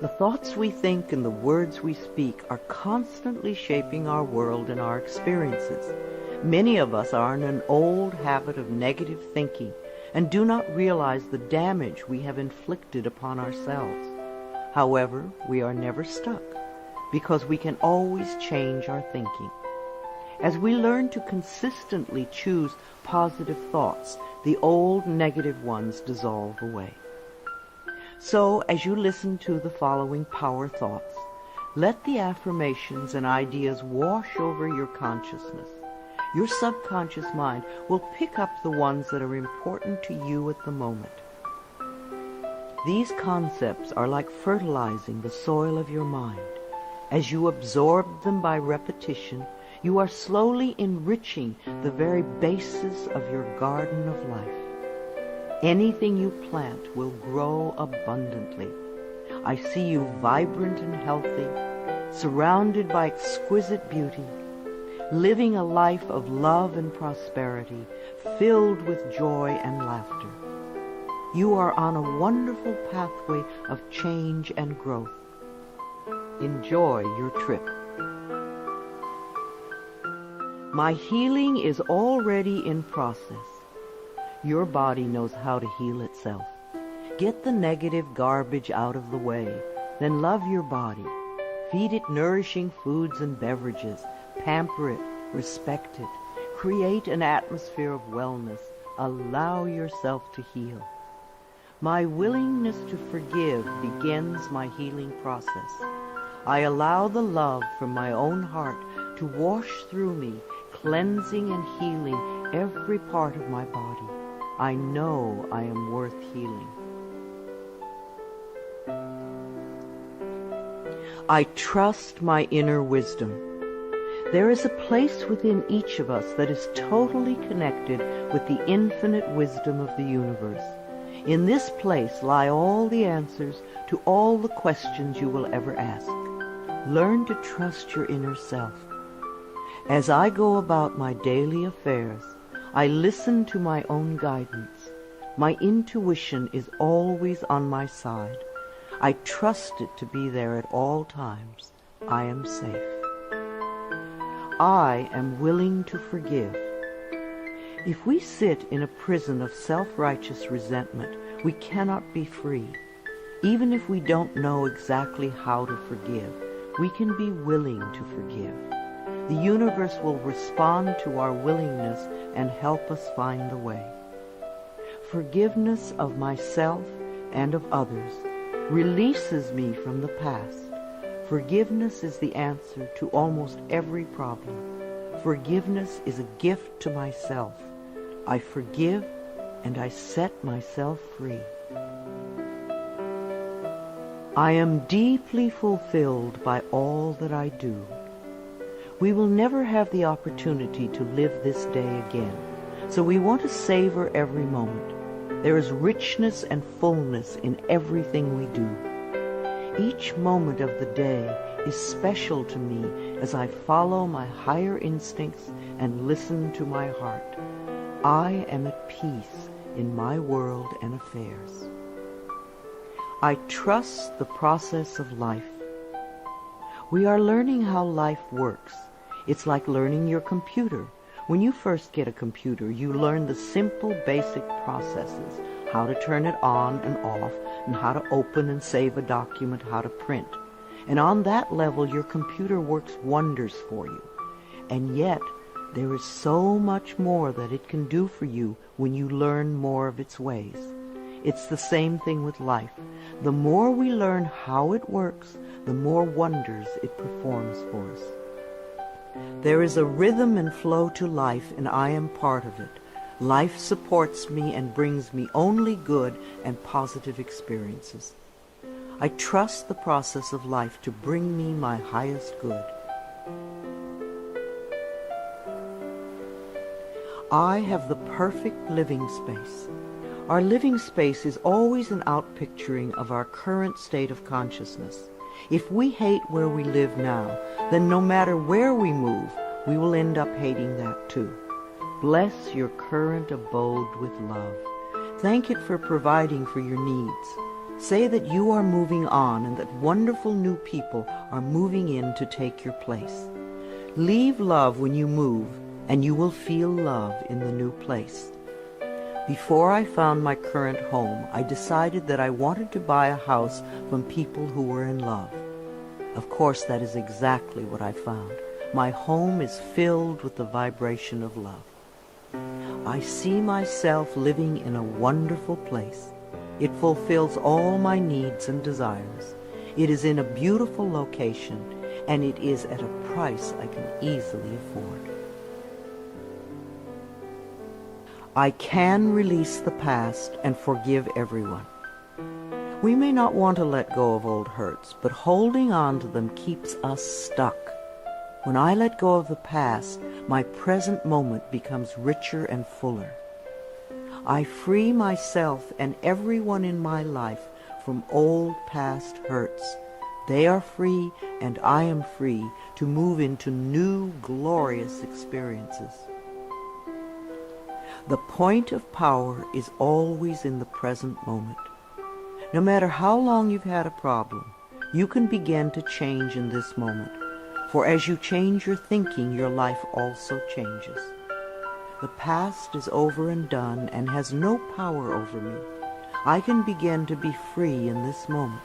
The thoughts we think and the words we speak are constantly shaping our world and our experiences. Many of us are in an old habit of negative thinking and do not realize the damage we have inflicted upon ourselves. However, we are never stuck because we can always change our thinking. As we learn to consistently choose positive thoughts, the old negative ones dissolve away. So, as you listen to the following power thoughts, let the affirmations and ideas wash over your consciousness. Your subconscious mind will pick up the ones that are important to you at the moment. These concepts are like fertilizing the soil of your mind. As you absorb them by repetition, you are slowly enriching the very basis of your garden of life. Anything you plant will grow abundantly. I see you vibrant and healthy, surrounded by exquisite beauty, living a life of love and prosperity, filled with joy and laughter. You are on a wonderful pathway of change and growth. Enjoy your trip. My healing is already in process. Your body knows how to heal itself. Get the negative garbage out of the way, then love your body. Feed it nourishing foods and beverages. Pamper it, respect it. Create an atmosphere of wellness. Allow yourself to heal. My willingness to forgive begins my healing process. I allow the love from my own heart to wash through me, cleansing and healing every part of my body. I know I am worth healing. I trust my inner wisdom. There is a place within each of us that is totally connected with the infinite wisdom of the universe. In this place lie all the answers to all the questions you will ever ask. Learn to trust your inner self. As I go about my daily affairs, I listen to my own guidance. My intuition is always on my side. I trust it to be there at all times. I am safe. I am willing to forgive. If we sit in a prison of self-righteous resentment, we cannot be free. Even if we don't know exactly how to forgive, we can be willing to forgive. The universe will respond to our willingness and help us find the way. Forgiveness of myself and of others releases me from the past. Forgiveness is the answer to almost every problem. Forgiveness is a gift to myself. I forgive and I set myself free. I am deeply fulfilled by all that I do. We will never have the opportunity to live this day again, so we want to savor every moment. There is richness and fullness in everything we do. Each moment of the day is special to me as I follow my higher instincts and listen to my heart. I am at peace in my world and affairs. I trust the process of life. We are learning how life works. It's like learning your computer. When you first get a computer, you learn the simple, basic processes, how to turn it on and off, and how to open and save a document, how to print. And on that level, your computer works wonders for you. And yet, there is so much more that it can do for you when you learn more of its ways. It's the same thing with life. The more we learn how it works, the more wonders it performs for us. There is a rhythm and flow to life, and I am part of it. Life supports me and brings me only good and positive experiences. I trust the process of life to bring me my highest good. I have the perfect living space. Our living space is always an outpicturing of our current state of consciousness. If we hate where we live now, then no matter where we move, we will end up hating that too. Bless your current abode with love. Thank it for providing for your needs. Say that you are moving on and that wonderful new people are moving in to take your place. Leave love when you move, and you will feel love in the new place. Before I found my current home, I decided that I wanted to buy a house from people who were in love. Of course, that is exactly what I found. My home is filled with the vibration of love. I see myself living in a wonderful place. It fulfills all my needs and desires. It is in a beautiful location, and it is at a price I can easily afford. I can release the past and forgive everyone. We may not want to let go of old hurts, but holding on to them keeps us stuck. When I let go of the past, my present moment becomes richer and fuller. I free myself and everyone in my life from old past hurts. They are free, and I am free to move into new, glorious experiences. The point of power is always in the present moment. No matter how long you've had a problem, you can begin to change in this moment. For as you change your thinking, your life also changes. The past is over and done and has no power over me. I can begin to be free in this moment.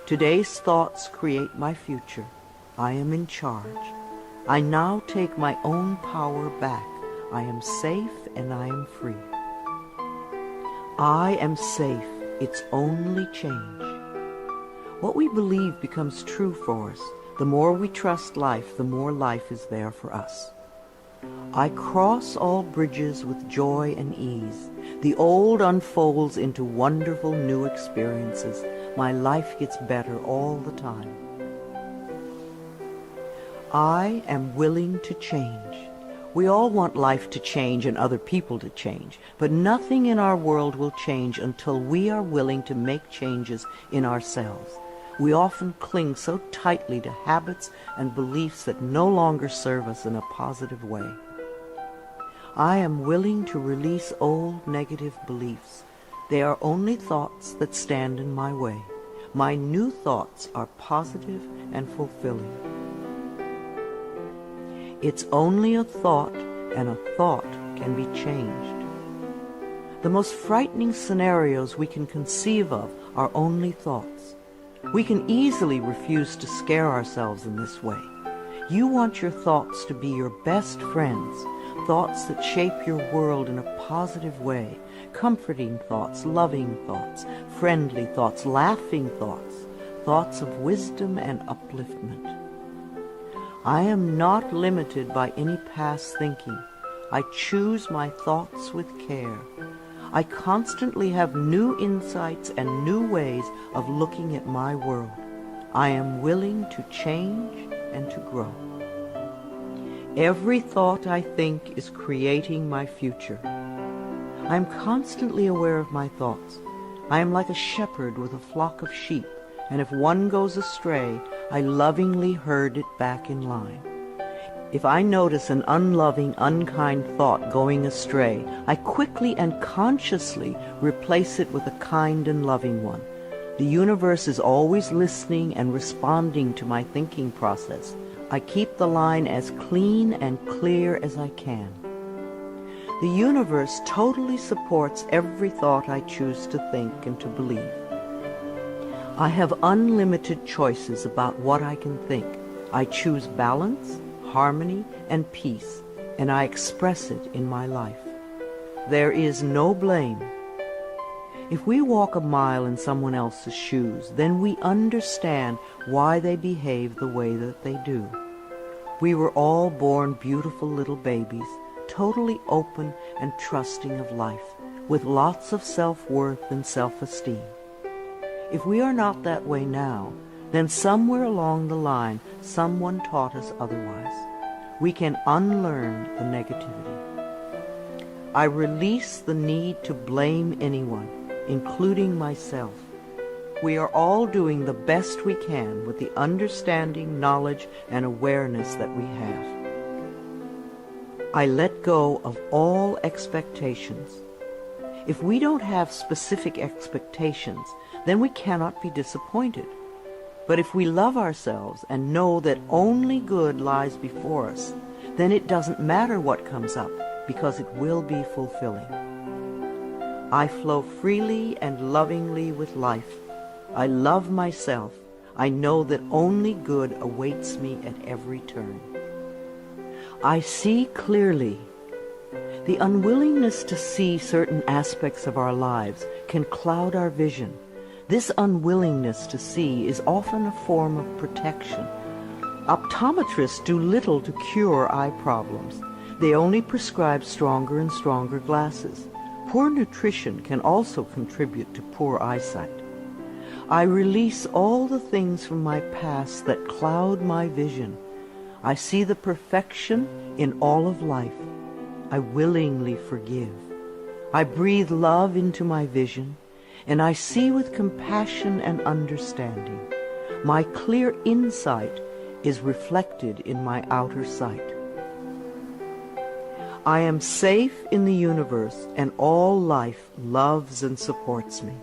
Today's thoughts create my future. I am in charge. I now take my own power back. I am safe and I am free. I am safe. It's only change. What we believe becomes true for us. The more we trust life, the more life is there for us. I cross all bridges with joy and ease. The old unfolds into wonderful new experiences. My life gets better all the time. I am willing to change. We all want life to change and other people to change, but nothing in our world will change until we are willing to make changes in ourselves. We often cling so tightly to habits and beliefs that no longer serve us in a positive way. I am willing to release old negative beliefs. They are only thoughts that stand in my way. My new thoughts are positive and fulfilling. It's only a thought, and a thought can be changed. The most frightening scenarios we can conceive of are only thoughts. We can easily refuse to scare ourselves in this way. You want your thoughts to be your best friends, thoughts that shape your world in a positive way, comforting thoughts, loving thoughts, friendly thoughts, laughing thoughts, thoughts of wisdom and upliftment. I am not limited by any past thinking. I choose my thoughts with care. I constantly have new insights and new ways of looking at my world. I am willing to change and to grow. Every thought I think is creating my future. I am constantly aware of my thoughts. I am like a shepherd with a flock of sheep, and if one goes astray, I lovingly herd it back in line. If I notice an unloving, unkind thought going astray, I quickly and consciously replace it with a kind and loving one. The universe is always listening and responding to my thinking process. I keep the line as clean and clear as I can. The universe totally supports every thought I choose to think and to believe. I have unlimited choices about what I can think. I choose balance, harmony, and peace, and I express it in my life. There is no blame. If we walk a mile in someone else's shoes, then we understand why they behave the way that they do. We were all born beautiful little babies, totally open and trusting of life, with lots of self-worth and self-esteem. If we are not that way now, then somewhere along the line, someone taught us otherwise. We can unlearn the negativity. I release the need to blame anyone, including myself. We are all doing the best we can with the understanding, knowledge, and awareness that we have. I let go of all expectations. If we don't have specific expectations, then we cannot be disappointed. But if we love ourselves and know that only good lies before us, then it doesn't matter what comes up, because it will be fulfilling. I flow freely and lovingly with life. I love myself. I know that only good awaits me at every turn. I see clearly. The unwillingness to see certain aspects of our lives can cloud our vision. This unwillingness to see is often a form of protection. Optometrists do little to cure eye problems. They only prescribe stronger and stronger glasses. Poor nutrition can also contribute to poor eyesight. I release all the things from my past that cloud my vision. I see the perfection in all of life. I willingly forgive. I breathe love into my vision, and I see with compassion and understanding. My clear insight is reflected in my outer sight. I am safe in the universe, and all life loves and supports me.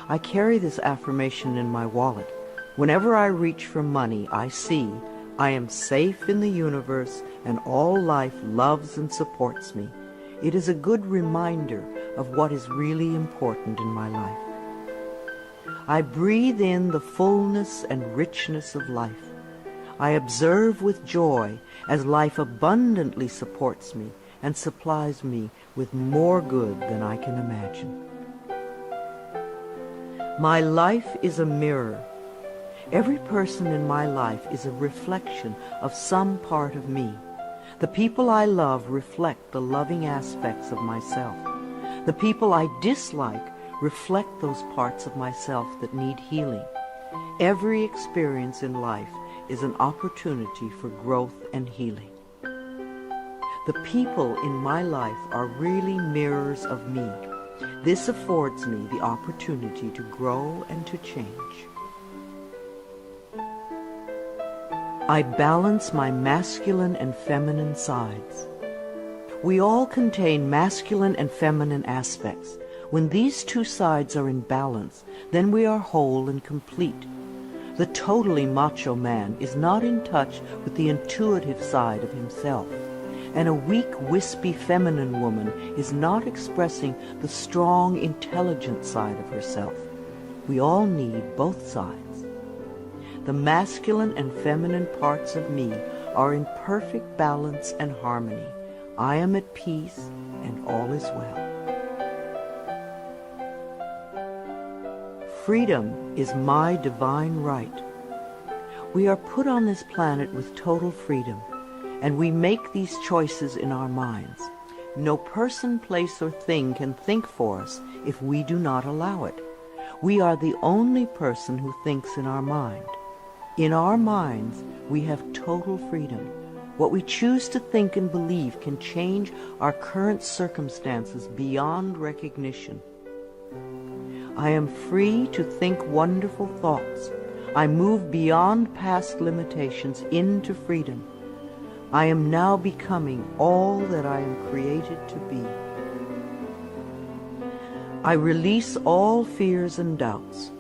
I carry this affirmation in my wallet. Whenever I reach for money, I see I am safe in the universe, and all life loves and supports me. It is a good reminder of what is really important in my life. I breathe in the fullness and richness of life. I observe with joy as life abundantly supports me and supplies me with more good than I can imagine. My life is a mirror. Every person in my life is a reflection of some part of me. The people I love reflect the loving aspects of myself. The people I dislike reflect those parts of myself that need healing. Every experience in life is an opportunity for growth and healing. The people in my life are really mirrors of me. This affords me the opportunity to grow and to change. I balance my masculine and feminine sides. We all contain masculine and feminine aspects. When these two sides are in balance, then we are whole and complete. The totally macho man is not in touch with the intuitive side of himself, and a weak, wispy feminine woman is not expressing the strong, intelligent side of herself. We all need both sides. The masculine and feminine parts of me are in perfect balance and harmony. I am at peace, and all is well. Freedom is my divine right. We are put on this planet with total freedom, and we make these choices in our minds. No person, place, or thing can think for us if we do not allow it. We are the only person who thinks in our mind. In our minds, we have total freedom. What we choose to think and believe can change our current circumstances beyond recognition. I am free to think wonderful thoughts. I move beyond past limitations into freedom. I am now becoming all that I am created to be. I release all fears and doubts.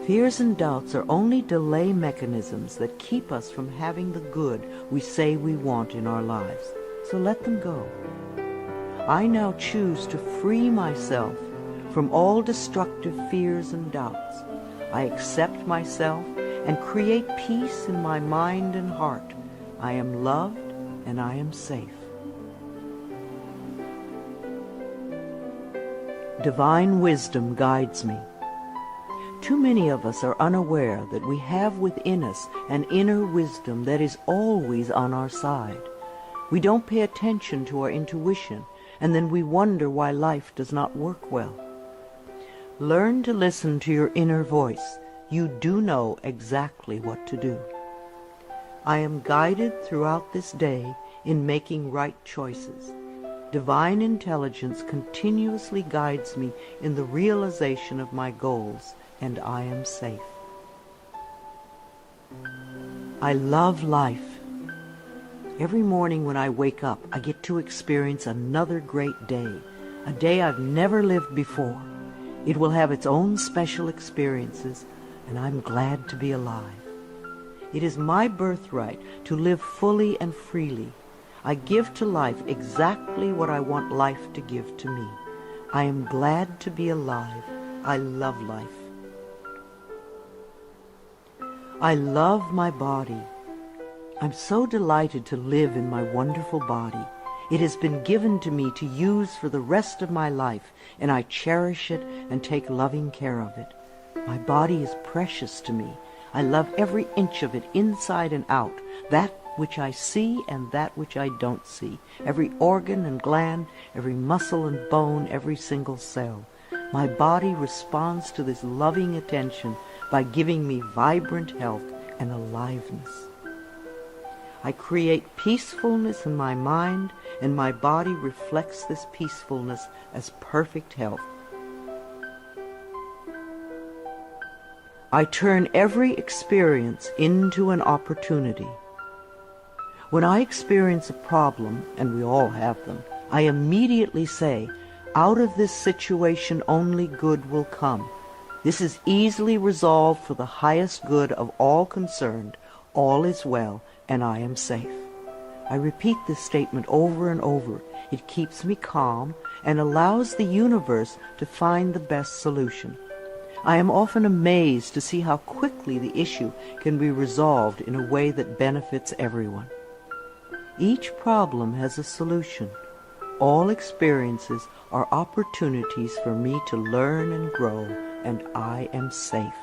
Fears and doubts are only delay mechanisms that keep us from having the good we say we want in our lives. So let them go. I now choose to free myself from all destructive fears and doubts. I accept myself and create peace in my mind and heart. I am loved and I am safe. Divine wisdom guides me. Too many of us are unaware that we have within us an inner wisdom that is always on our side. We don't pay attention to our intuition, and then we wonder why life does not work well. Learn to listen to your inner voice. You do know exactly what to do. I am guided throughout this day in making right choices. Divine intelligence continuously guides me in the realization of my goals, and I am safe. I love life. Every morning when I wake up, I get to experience another great day. a day I've never lived before. It will have its own special experiences, and I'm glad to be alive. It is my birthright to live fully and freely. I give to life exactly what I want life to give to me. I am glad to be alive. I love life. I love my body. I'm so delighted to live in my wonderful body. It has been given to me to use for the rest of my life, and I cherish it and take loving care of it. My body is precious to me. I love every inch of it, inside and out, that which I see and that which I don't see, every organ and gland, every muscle and bone, every single cell. My body responds to this loving attention by giving me vibrant health and aliveness. I create peacefulness in my mind, and my body reflects this peacefulness as perfect health. I turn every experience into an opportunity. When I experience a problem, and we all have them, I immediately say, out of this situation only good will come. This is easily resolved for the highest good of all concerned. All is well, and I am safe. I repeat this statement over and over. It keeps me calm and allows the universe to find the best solution. I am often amazed to see how quickly the issue can be resolved in a way that benefits everyone. Each problem has a solution. All experiences are opportunities for me to learn and grow, and I am safe.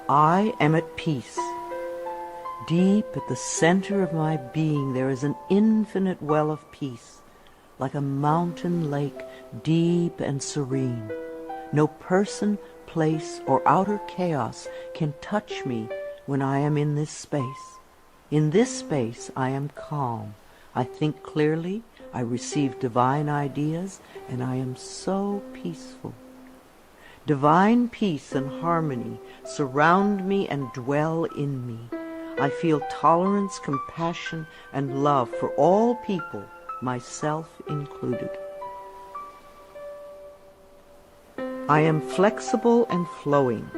I am at peace. Deep at the center of my being there is an infinite well of peace, like a mountain lake, deep and serene. No person, place, or outer chaos can touch me when I am in this space. In this space I am calm. I think clearly, I receive divine ideas, and I am so peaceful. Divine peace and harmony surround me and dwell in me. I feel tolerance, compassion, and love for all people, myself included. I am flexible and flowing.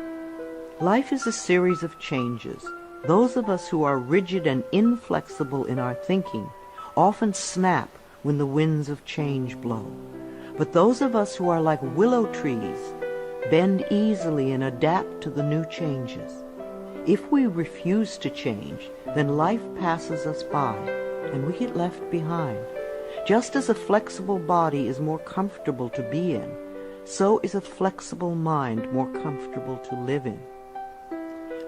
Life is a series of changes. Those of us who are rigid and inflexible in our thinking often snap when the winds of change blow. But those of us who are like willow trees bend easily and adapt to the new changes. If we refuse to change, then life passes us by, and we get left behind. Just as a flexible body is more comfortable to be in, so is a flexible mind more comfortable to live in.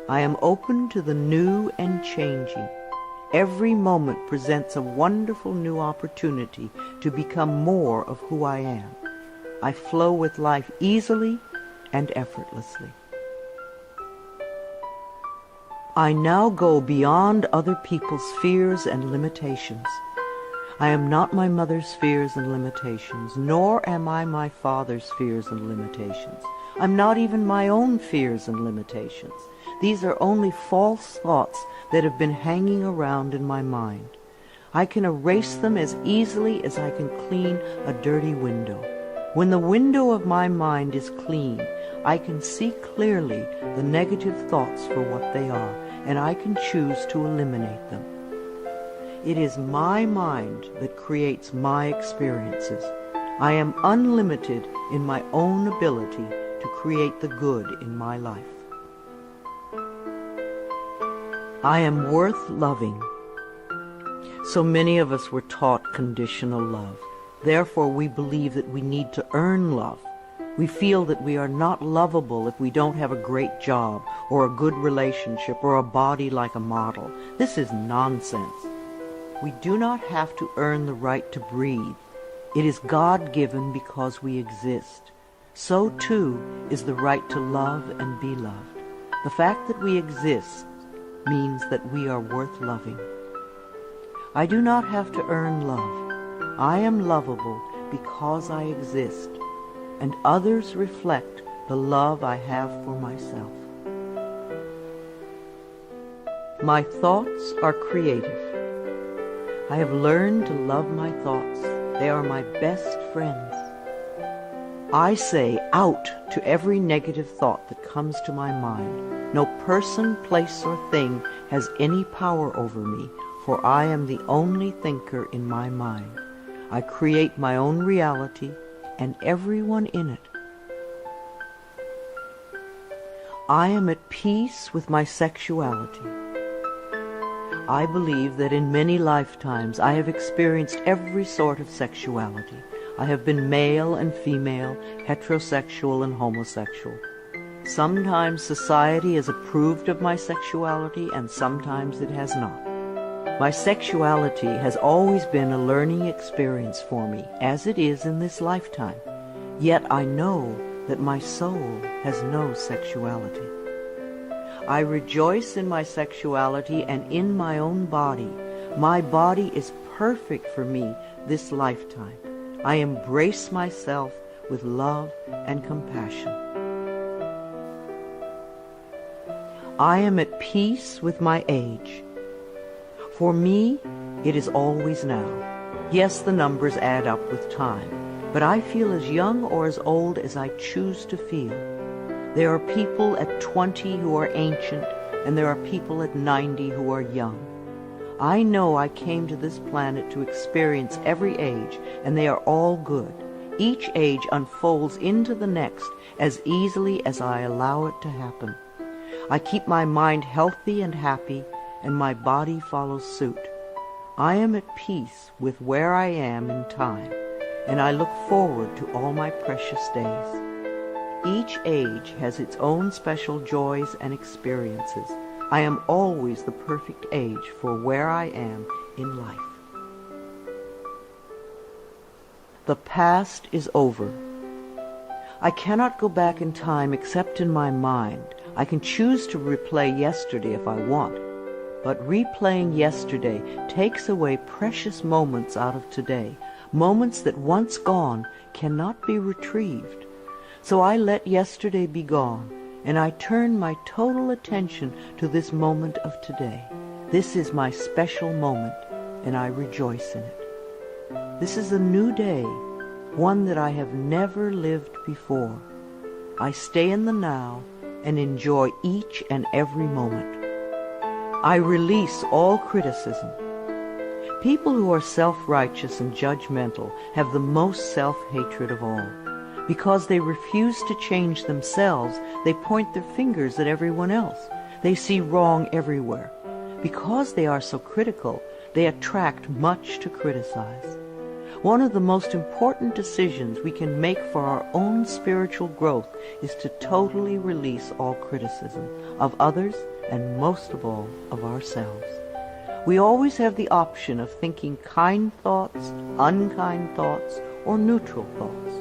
I am open to the new and changing. Every moment presents a wonderful new opportunity to become more of who I am. I flow with life easily and effortlessly. I now go beyond other people's fears and limitations. I am not my mother's fears and limitations, nor am I my father's fears and limitations. I'm not even my own fears and limitations. These are only false thoughts that have been hanging around in my mind. I can erase them as easily as I can clean a dirty window. When the window of my mind is clean, I can see clearly the negative thoughts for what they are, and I can choose to eliminate them. It is my mind that creates my experiences. I am unlimited in my own ability to create the good in my life. I am worth loving. So many of us were taught conditional love. Therefore, we believe that we need to earn love. We feel that we are not lovable if we don't have a great job or a good relationship or a body like a model. This is nonsense. We do not have to earn the right to breathe. It is God-given because we exist. So, too, is the right to love and be loved. The fact that we exist means that we are worth loving. I do not have to earn love. I am lovable because I exist, and others reflect the love I have for myself. My thoughts are creative. I have learned to love my thoughts. They are my best friends. I say out to every negative thought that comes to my mind. No person, place, or thing has any power over me, for I am the only thinker in my mind. I create my own reality and everyone in it. I am at peace with my sexuality. I believe that in many lifetimes I have experienced every sort of sexuality. I have been male and female, heterosexual and homosexual. Sometimes society has approved of my sexuality and sometimes it has not. My sexuality has always been a learning experience for me, as it is in this lifetime. Yet I know that my soul has no sexuality. I rejoice in my sexuality and in my own body. My body is perfect for me this lifetime. I embrace myself with love and compassion. I am at peace with my age. For me, it is always now. Yes, the numbers add up with time, but I feel as young or as old as I choose to feel. There are people at 20 who are ancient, and there are people at 90 who are young. I know I came to this planet to experience every age, and they are all good. Each age unfolds into the next as easily as I allow it to happen. I keep my mind healthy and happy, and my body follows suit. I am at peace with where I am in time, and I look forward to all my precious days. Each age has its own special joys and experiences. I am always the perfect age for where I am in life. The past is over. I cannot go back in time except in my mind. I can choose to replay yesterday if I want, but replaying yesterday takes away precious moments out of today, moments that once gone cannot be retrieved. So I let yesterday be gone, and I turn my total attention to this moment of today. This is my special moment, and I rejoice in it. This is a new day, one that I have never lived before. I stay in the now and enjoy each and every moment. I release all criticism. People who are self-righteous and judgmental have the most self-hatred of all. Because they refuse to change themselves, they point their fingers at everyone else. They see wrong everywhere. Because they are so critical, they attract much to criticize. One of the most important decisions we can make for our own spiritual growth is to totally release all criticism of others and most of all of ourselves. We always have the option of thinking kind thoughts, unkind thoughts, or neutral thoughts.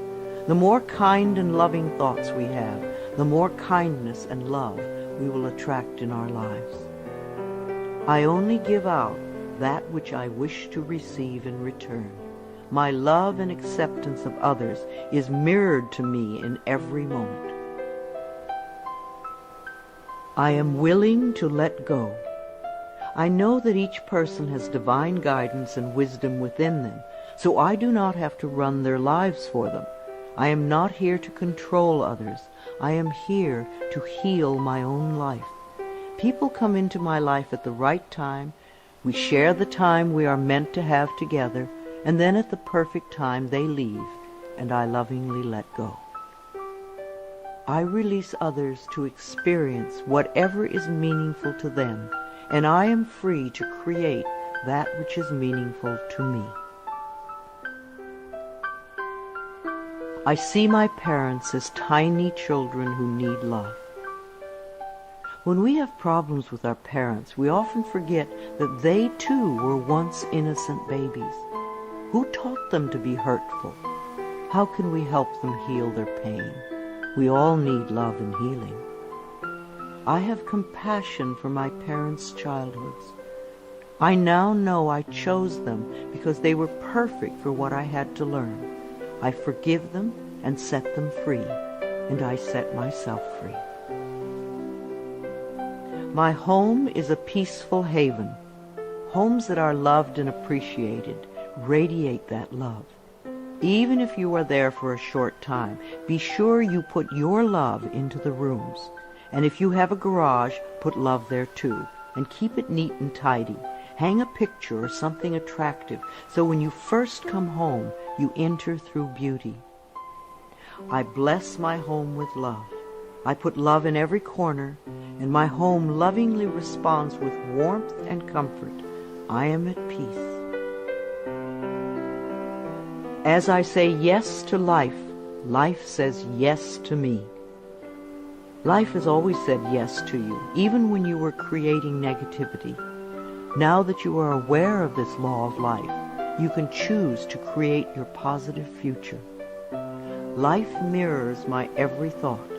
The more kind and loving thoughts we have, the more kindness and love we will attract in our lives. I only give out that which I wish to receive in return. My love and acceptance of others is mirrored to me in every moment. I am willing to let go. I know that each person has divine guidance and wisdom within them, so I do not have to run their lives for them. I am not here to control others. I am here to heal my own life. People come into my life at the right time. We share the time we are meant to have together, and then at the perfect time they leave, and I lovingly let go. I release others to experience whatever is meaningful to them, and I am free to create that which is meaningful to me. I see my parents as tiny children who need love. When we have problems with our parents, we often forget that they too were once innocent babies. Who taught them to be hurtful? How can we help them heal their pain? We all need love and healing. I have compassion for my parents' childhoods. I now know I chose them because they were perfect for what I had to learn. I forgive them and set them free, and I set myself free. My home is a peaceful haven. Homes that are loved and appreciated radiate that love. Even if you are there for a short time, be sure you put your love into the rooms. And if you have a garage, put love there too. And keep it neat and tidy. Hang a picture or something attractive so when you first come home, you enter through beauty. I bless my home with love. I put love in every corner, and my home lovingly responds with warmth and comfort. I am at peace. As I say yes to life, life says yes to me. Life has always said yes to you, even when you were creating negativity. Now that you are aware of this law of life, you can choose to create your positive future. Life mirrors my every thought.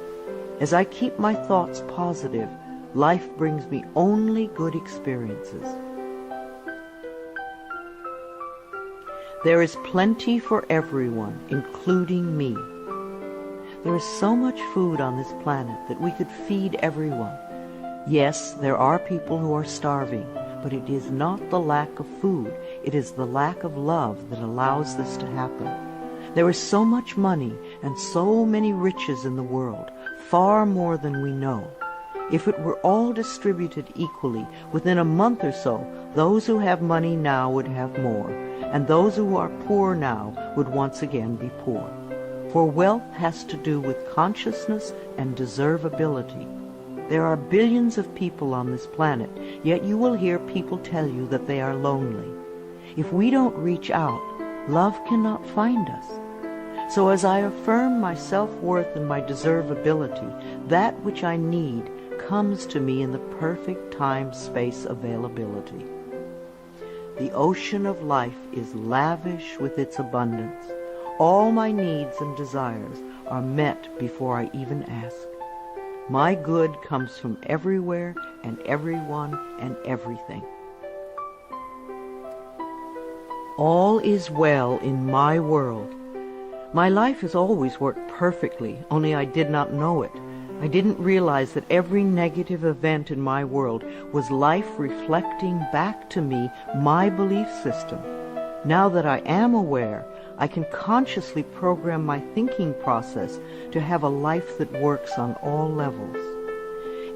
As I keep my thoughts positive, life brings me only good experiences. There is plenty for everyone, including me. There is so much food on this planet that we could feed everyone. Yes, there are people who are starving, but it is not the lack of food, it is the lack of love that allows this to happen. There is so much money and so many riches in the world, far more than we know. If it were all distributed equally, within a month or so, those who have money now would have more, and those who are poor now would once again be poor. For wealth has to do with consciousness and deservability. There are billions of people on this planet, yet you will hear people tell you that they are lonely. If we don't reach out, love cannot find us. So as I affirm my self-worth and my deservability, that which I need comes to me in the perfect time-space availability. The ocean of life is lavish with its abundance. All my needs and desires are met before I even ask. My good comes from everywhere and everyone and everything. All is well in my world. My life has always worked perfectly, only I did not know it. I didn't realize that every negative event in my world was life reflecting back to me my belief system. Now that I am aware, I can consciously program my thinking process to have a life that works on all levels.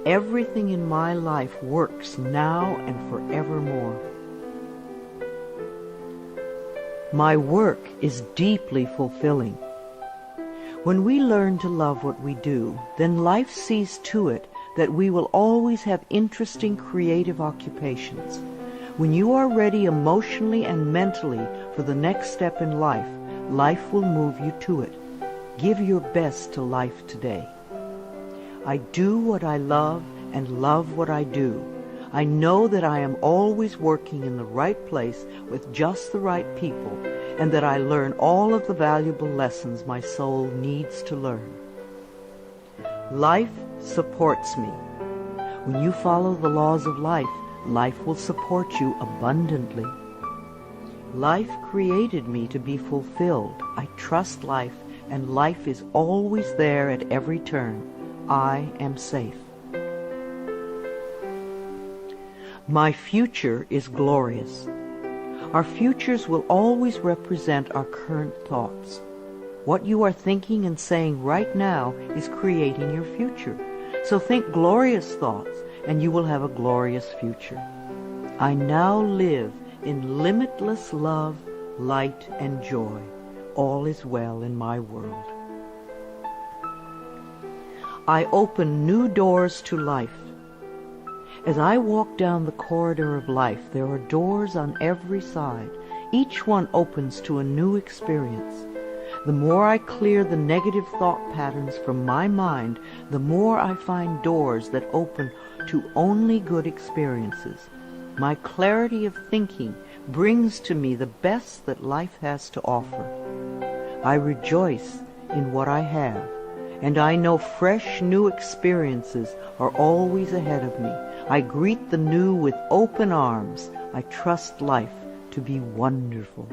Everything in my life works now and forevermore. My work is deeply fulfilling. When we learn to love what we do, then life sees to it that we will always have interesting creative occupations. When you are ready emotionally and mentally for the next step in life, life will move you to it. Give your best to life today. I do what I love and love what I do. I know that I am always working in the right place with just the right people, and that I learn all of the valuable lessons my soul needs to learn. Life supports me. When you follow the laws of life, life will support you abundantly. Life created me to be fulfilled. I trust life, and life is always there at every turn. I am safe. My future is glorious. Our futures will always represent our current thoughts. What you are thinking and saying right now is creating your future. So think glorious thoughts, and you will have a glorious future. I now live in limitless love, light, and joy. All is well in my world. I open new doors to life. As I walk down the corridor of life, there are doors on every side. Each one opens to a new experience. The more I clear the negative thought patterns from my mind, the more I find doors that open to only good experiences. My clarity of thinking brings to me the best that life has to offer. I rejoice in what I have, and I know fresh new experiences are always ahead of me. I greet the new with open arms. I trust life to be wonderful.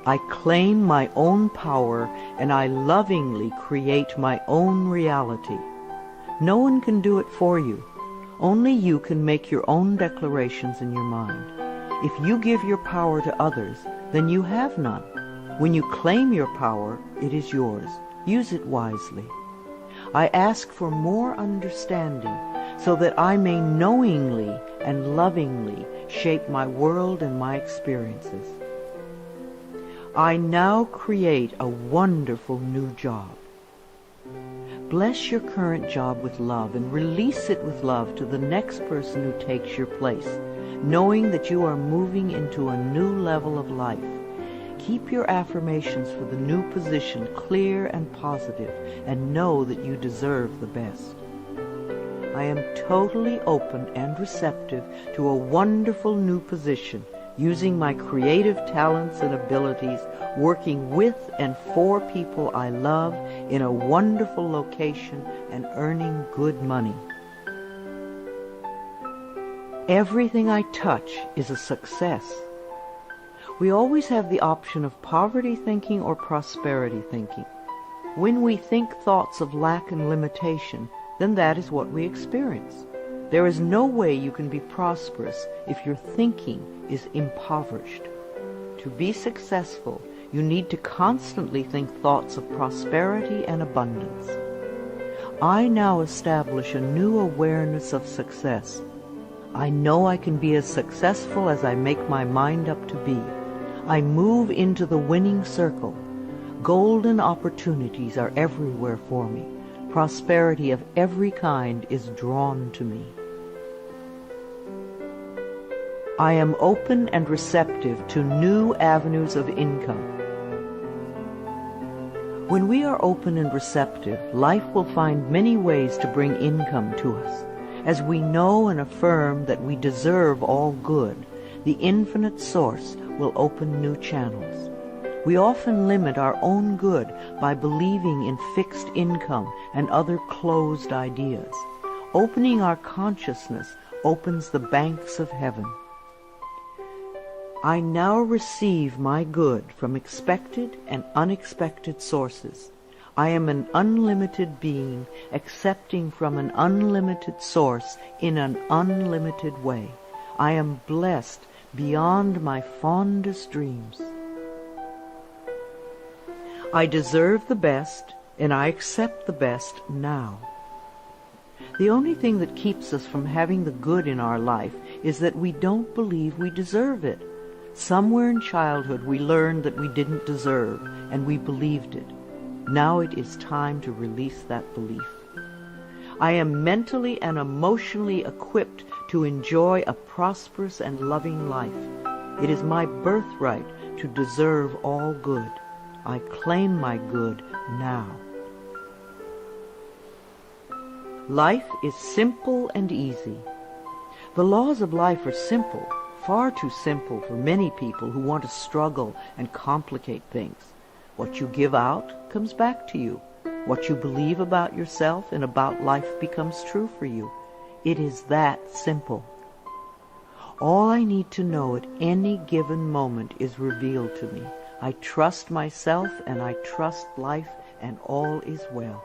I claim my own power, and I lovingly create my own reality. No one can do it for you. Only you can make your own declarations in your mind. If you give your power to others, then you have none. When you claim your power, it is yours. Use it wisely. I ask for more understanding so that I may knowingly and lovingly shape my world and my experiences. I now create a wonderful new job. Bless your current job with love and release it with love to the next person who takes your place, knowing that you are moving into a new level of life. Keep your affirmations for the new position clear and positive, and know that you deserve the best. I am totally open and receptive to a wonderful new position, using my creative talents and abilities, working with and for people I love in a wonderful location and earning good money. Everything I touch is a success. We always have the option of poverty thinking or prosperity thinking. When we think thoughts of lack and limitation, then that is what we experience. There is no way you can be prosperous if your thinking is impoverished. To be successful, you need to constantly think thoughts of prosperity and abundance. I now establish a new awareness of success. I know I can be as successful as I make my mind up to be. I move into the winning circle. Golden opportunities are everywhere for me. Prosperity of every kind is drawn to me. I am open and receptive to new avenues of income. When we are open and receptive, life will find many ways to bring income to us. As we know and affirm that we deserve all good, the infinite source will open new channels. We often limit our own good by believing in fixed income and other closed ideas. Opening our consciousness opens the banks of heaven. I now receive my good from expected and unexpected sources. I am an unlimited being, accepting from an unlimited source in an unlimited way. I am blessed beyond my fondest dreams. I deserve the best, and I accept the best now. The only thing that keeps us from having the good in our life is that we don't believe we deserve it. Somewhere in childhood we learned that we didn't deserve, and we believed it. Now it is time to release that belief. I am mentally and emotionally equipped to enjoy a prosperous and loving life. It is my birthright to deserve all good. I claim my good now. Life is simple and easy. The laws of life are simple, far too simple for many people who want to struggle and complicate things. What you give out comes back to you. What you believe about yourself and about life becomes true for you. It is that simple. All I need to know at any given moment is revealed to me. I trust myself and I trust life, and all is well.